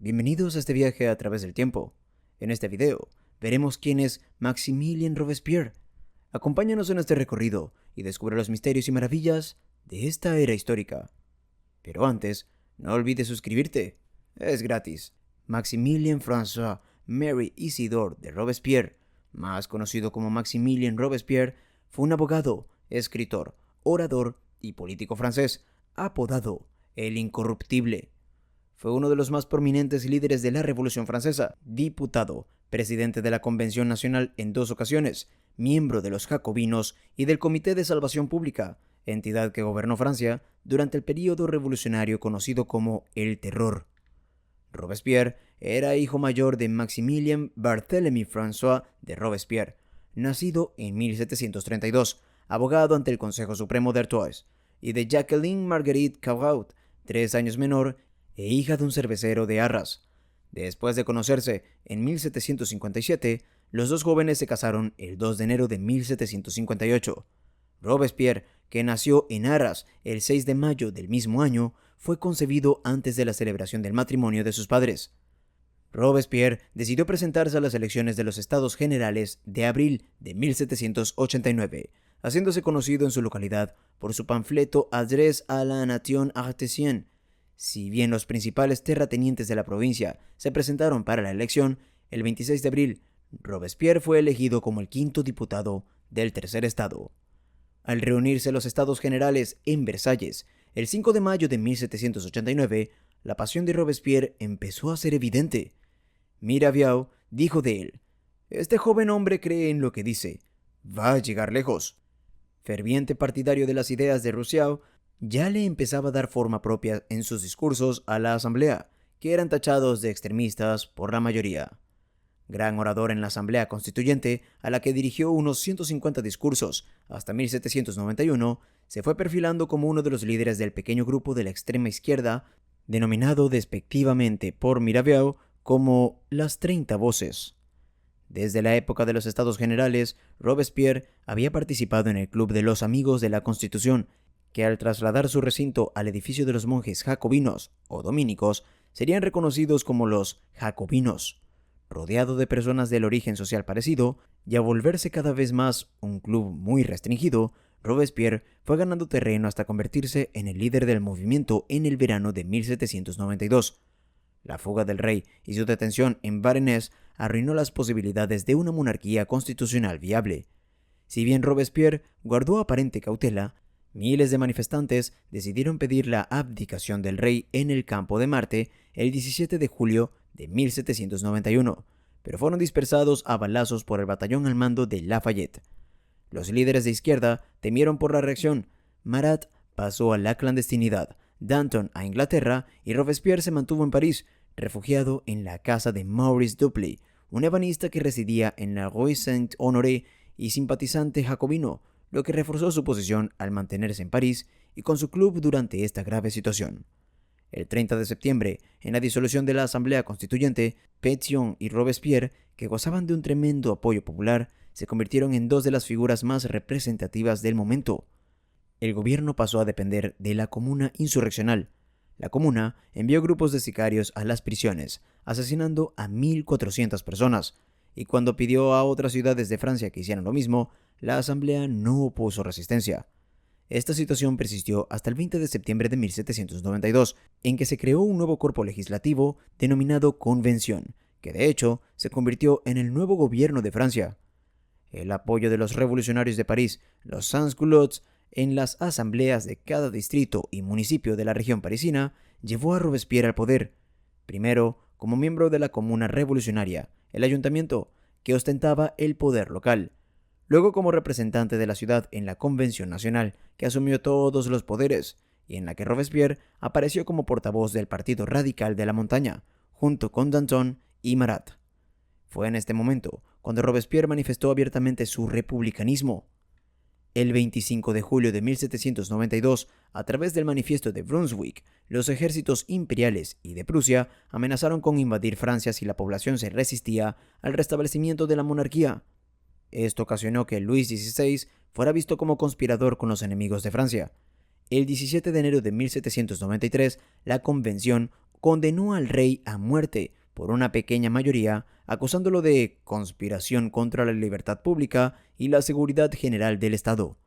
Bienvenidos a este viaje a través del tiempo. En este video veremos quién es Maximilien Robespierre. Acompáñanos en este recorrido y descubre los misterios y maravillas de esta era histórica. Pero antes, no olvides suscribirte. Es gratis. Maximilien François Marie Isidore de Robespierre, más conocido como Maximilien Robespierre, fue un abogado, escritor, orador y político francés, apodado el Incorruptible. Fue uno de los más prominentes líderes de la Revolución Francesa, diputado, presidente de la Convención Nacional en 2 ocasiones, miembro de los Jacobinos y del Comité de Salvación Pública, entidad que gobernó Francia durante el período revolucionario conocido como el Terror. Robespierre era hijo mayor de Maximilien Barthélemy François de Robespierre, nacido en 1732, abogado ante el Consejo Supremo de Artois, y de Jacqueline Marguerite Cabraud, 3 años menor e hija de un cervecero de Arras. Después de conocerse en 1757, los dos jóvenes se casaron el 2 de enero de 1758. Robespierre, que nació en Arras el 6 de mayo del mismo año, fue concebido antes de la celebración del matrimonio de sus padres. Robespierre decidió presentarse a las elecciones de los Estados Generales de abril de 1789, haciéndose conocido en su localidad por su panfleto Adresse à la Nation Artésienne. Si bien los principales terratenientes de la provincia se presentaron para la elección, el 26 de abril, Robespierre fue elegido como el 5º diputado del tercer estado. Al reunirse los Estados Generales en Versalles, el 5 de mayo de 1789, la pasión de Robespierre empezó a ser evidente. Mirabeau dijo de él: "Este joven hombre cree en lo que dice. Va a llegar lejos". Ferviente partidario de las ideas de Rousseau, ya le empezaba a dar forma propia en sus discursos a la Asamblea, que eran tachados de extremistas por la mayoría. Gran orador en la Asamblea Constituyente, a la que dirigió unos 150 discursos hasta 1791, se fue perfilando como uno de los líderes del pequeño grupo de la extrema izquierda, denominado despectivamente por Mirabeau como las 30 Voces. Desde la época de los Estados Generales, Robespierre había participado en el Club de los Amigos de la Constitución, que al trasladar su recinto al edificio de los monjes jacobinos o dominicos, serían reconocidos como los jacobinos. Rodeado de personas del origen social parecido, y a volverse cada vez más un club muy restringido, Robespierre fue ganando terreno hasta convertirse en el líder del movimiento en el verano de 1792. La fuga del rey y su detención en Varennes arruinó las posibilidades de una monarquía constitucional viable. Si bien Robespierre guardó aparente cautela, miles de manifestantes decidieron pedir la abdicación del rey en el Campo de Marte el 17 de julio de 1791, pero fueron dispersados a balazos por el batallón al mando de Lafayette. Los líderes de izquierda temieron por la reacción. Marat pasó a la clandestinidad, Danton a Inglaterra y Robespierre se mantuvo en París, refugiado en la casa de Maurice Dupley, un ebanista que residía en la Rue Saint-Honoré y simpatizante jacobino, lo que reforzó su posición al mantenerse en París y con su club durante esta grave situación. El 30 de septiembre, en la disolución de la Asamblea Constituyente, Pétion y Robespierre, que gozaban de un tremendo apoyo popular, se convirtieron en 2 de las figuras más representativas del momento. El gobierno pasó a depender de la Comuna insurreccional. La Comuna envió grupos de sicarios a las prisiones, asesinando a 1.400 personas, y cuando pidió a otras ciudades de Francia que hicieran lo mismo, la Asamblea no opuso resistencia. Esta situación persistió hasta el 20 de septiembre de 1792, en que se creó un nuevo cuerpo legislativo denominado Convención, que de hecho se convirtió en el nuevo gobierno de Francia. El apoyo de los revolucionarios de París, los sans-culottes, en las asambleas de cada distrito y municipio de la región parisina, llevó a Robespierre al poder, primero como miembro de la Comuna Revolucionaria, el ayuntamiento, que ostentaba el poder local, luego como representante de la ciudad en la Convención Nacional, que asumió todos los poderes, y en la que Robespierre apareció como portavoz del Partido Radical de la Montaña, junto con Danton y Marat. Fue en este momento cuando Robespierre manifestó abiertamente su republicanismo. El 25 de julio de 1792, a través del manifiesto de Brunswick, los ejércitos imperiales y de Prusia amenazaron con invadir Francia si la población se resistía al restablecimiento de la monarquía. Esto ocasionó que Luis XVI fuera visto como conspirador con los enemigos de Francia. El 17 de enero de 1793, la Convención condenó al rey a muerte por una pequeña mayoría, acusándolo de conspiración contra la libertad pública y la seguridad general del Estado.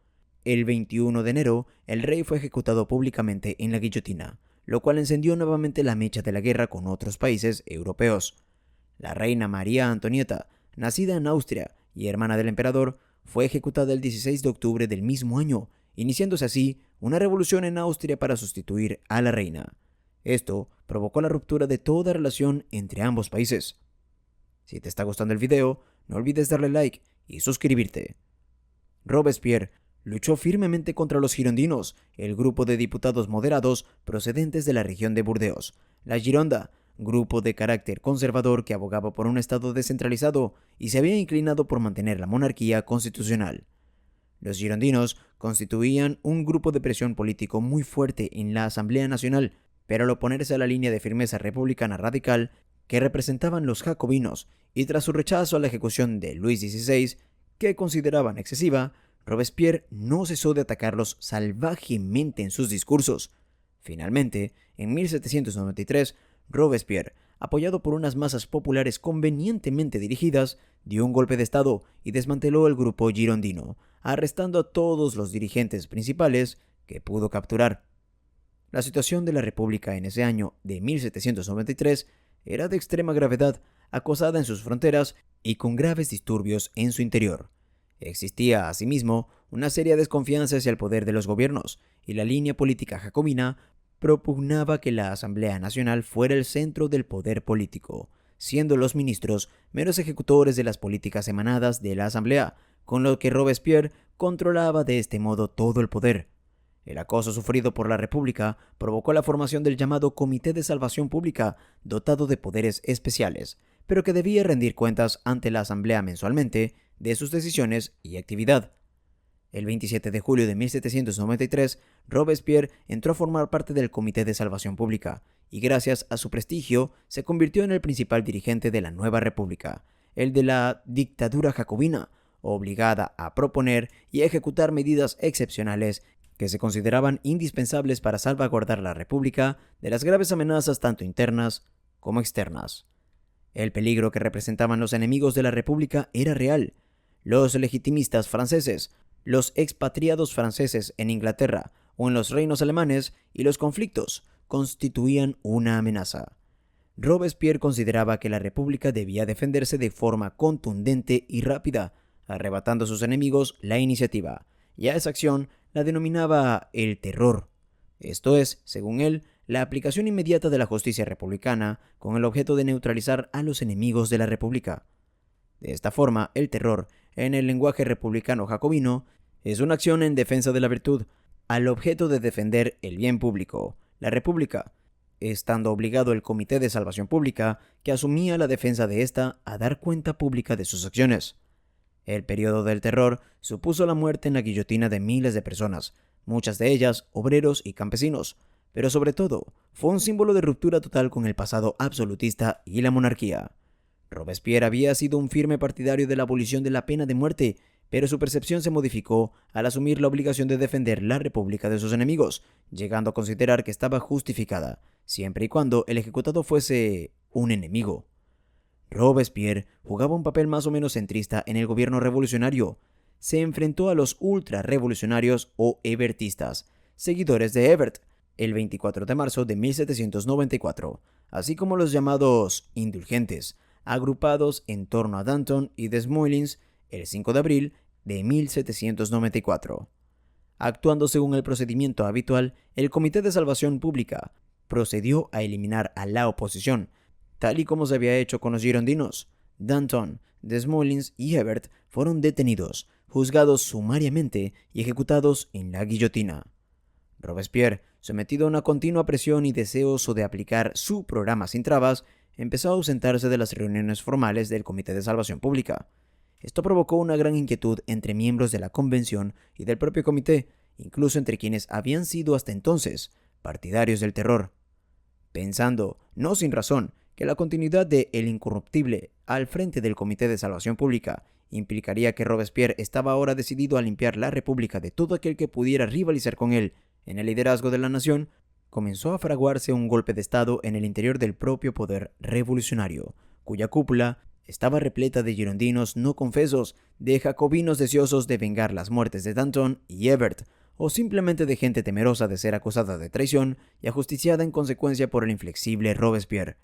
El 21 de enero, el rey fue ejecutado públicamente en la guillotina, lo cual encendió nuevamente la mecha de la guerra con otros países europeos. La reina María Antonieta, nacida en Austria y hermana del emperador, fue ejecutada el 16 de octubre del mismo año, iniciándose así una revolución en Austria para sustituir a la reina. Esto provocó la ruptura de toda relación entre ambos países. Si te está gustando el video, no olvides darle like y suscribirte. Robespierre luchó firmemente contra los girondinos, el grupo de diputados moderados procedentes de la región de Burdeos, la Gironda, grupo de carácter conservador que abogaba por un Estado descentralizado y se había inclinado por mantener la monarquía constitucional. Los girondinos constituían un grupo de presión político muy fuerte en la Asamblea Nacional, pero al oponerse a la línea de firmeza republicana radical que representaban los jacobinos y tras su rechazo a la ejecución de Luis XVI, que consideraban excesiva, Robespierre no cesó de atacarlos salvajemente en sus discursos. Finalmente, en 1793, Robespierre, apoyado por unas masas populares convenientemente dirigidas, dio un golpe de Estado y desmanteló el grupo girondino, arrestando a todos los dirigentes principales que pudo capturar. La situación de la República en ese año de 1793 era de extrema gravedad, acosada en sus fronteras y con graves disturbios en su interior. Existía, asimismo, una seria desconfianza hacia el poder de los gobiernos, y la línea política jacobina propugnaba que la Asamblea Nacional fuera el centro del poder político, siendo los ministros meros ejecutores de las políticas emanadas de la Asamblea, con lo que Robespierre controlaba de este modo todo el poder. El acoso sufrido por la República provocó la formación del llamado Comité de Salvación Pública, dotado de poderes especiales, pero que debía rendir cuentas ante la Asamblea mensualmente de sus decisiones y actividad. El 27 de julio de 1793, Robespierre entró a formar parte del Comité de Salvación Pública, y gracias a su prestigio se convirtió en el principal dirigente de la nueva república, el de la dictadura jacobina, obligada a proponer y ejecutar medidas excepcionales que se consideraban indispensables para salvaguardar la república de las graves amenazas tanto internas como externas. El peligro que representaban los enemigos de la república era real. Los legitimistas franceses, los expatriados franceses en Inglaterra o en los reinos alemanes y los conflictos constituían una amenaza. Robespierre consideraba que la república debía defenderse de forma contundente y rápida, arrebatando a sus enemigos la iniciativa, y a esa acción la denominaba el terror. Esto es, según él, la aplicación inmediata de la justicia republicana con el objeto de neutralizar a los enemigos de la república. De esta forma, el terror, en el lenguaje republicano jacobino, es una acción en defensa de la virtud, al objeto de defender el bien público, la república, estando obligado el Comité de Salvación Pública, que asumía la defensa de ésta, a dar cuenta pública de sus acciones. El periodo del terror supuso la muerte en la guillotina de miles de personas, muchas de ellas obreros y campesinos, pero sobre todo fue un símbolo de ruptura total con el pasado absolutista y la monarquía. Robespierre había sido un firme partidario de la abolición de la pena de muerte, pero su percepción se modificó al asumir la obligación de defender la república de sus enemigos, llegando a considerar que estaba justificada, siempre y cuando el ejecutado fuese un enemigo. Robespierre jugaba un papel más o menos centrista en el gobierno revolucionario. Se enfrentó a los ultrarrevolucionarios o hebertistas, seguidores de Hebert, el 24 de marzo de 1794, así como los llamados indulgentes, agrupados en torno a Danton y Desmoulins el 5 de abril de 1794. Actuando según el procedimiento habitual, el Comité de Salvación Pública procedió a eliminar a la oposición, tal y como se había hecho con los girondinos. Danton, Desmoulins y Hebert fueron detenidos, juzgados sumariamente y ejecutados en la guillotina. Robespierre, sometido a una continua presión y deseoso de aplicar su programa sin trabas, empezó a ausentarse de las reuniones formales del Comité de Salvación Pública. Esto provocó una gran inquietud entre miembros de la convención y del propio comité, incluso entre quienes habían sido hasta entonces partidarios del terror. Pensando, no sin razón, que la continuidad de El Incorruptible al frente del Comité de Salvación Pública implicaría que Robespierre estaba ahora decidido a limpiar la república de todo aquel que pudiera rivalizar con él en el liderazgo de la nación, comenzó a fraguarse un golpe de estado en el interior del propio poder revolucionario, cuya cúpula estaba repleta de girondinos no confesos, de jacobinos deseosos de vengar las muertes de Danton y Hebert, o simplemente de gente temerosa de ser acusada de traición y ajusticiada en consecuencia por el inflexible Robespierre.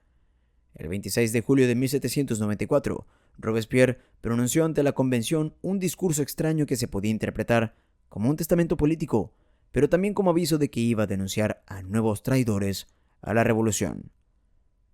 El 26 de julio de 1794, Robespierre pronunció ante la convención un discurso extraño que se podía interpretar como un testamento político, pero también como aviso de que iba a denunciar a nuevos traidores a la revolución.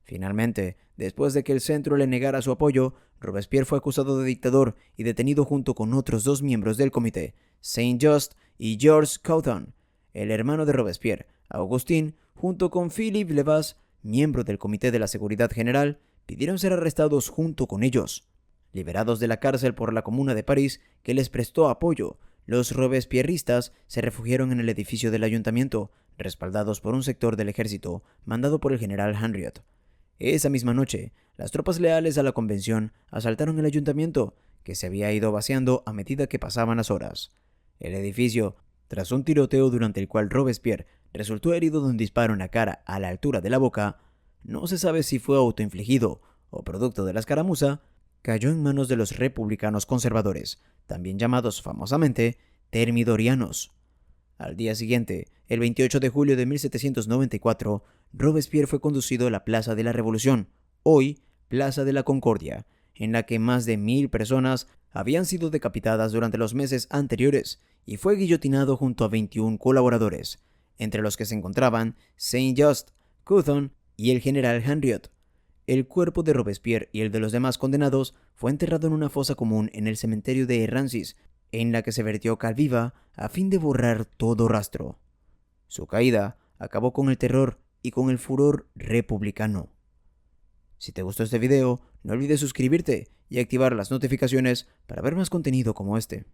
Finalmente, después de que el centro le negara su apoyo, Robespierre fue acusado de dictador y detenido junto con otros dos miembros del comité, Saint-Just y Georges Couthon. El hermano de Robespierre, Augustin, junto con Philippe Lebas, miembro del Comité de la Seguridad General, pidieron ser arrestados junto con ellos. Liberados de la cárcel por la Comuna de París, que les prestó apoyo, los robespierristas se refugiaron en el edificio del ayuntamiento, respaldados por un sector del ejército mandado por el general Henriot. Esa misma noche, las tropas leales a la convención asaltaron el ayuntamiento, que se había ido vaciando a medida que pasaban las horas. El edificio, tras un tiroteo durante el cual Robespierre resultó herido de un disparo en la cara a la altura de la boca, no se sabe si fue autoinfligido o producto de la escaramuza, cayó en manos de los republicanos conservadores, también llamados famosamente termidorianos. Al día siguiente, el 28 de julio de 1794, Robespierre fue conducido a la Plaza de la Revolución, hoy Plaza de la Concordia, en la que más de 1000 personas habían sido decapitadas durante los meses anteriores, y fue guillotinado junto a 21 colaboradores, entre los que se encontraban Saint-Just, Couthon y el general Henriot. El cuerpo de Robespierre y el de los demás condenados fue enterrado en una fosa común en el cementerio de Rancis, en la que se vertió cal viva a fin de borrar todo rastro. Su caída acabó con el terror y con el furor republicano. Si te gustó este video, no olvides suscribirte y activar las notificaciones para ver más contenido como este.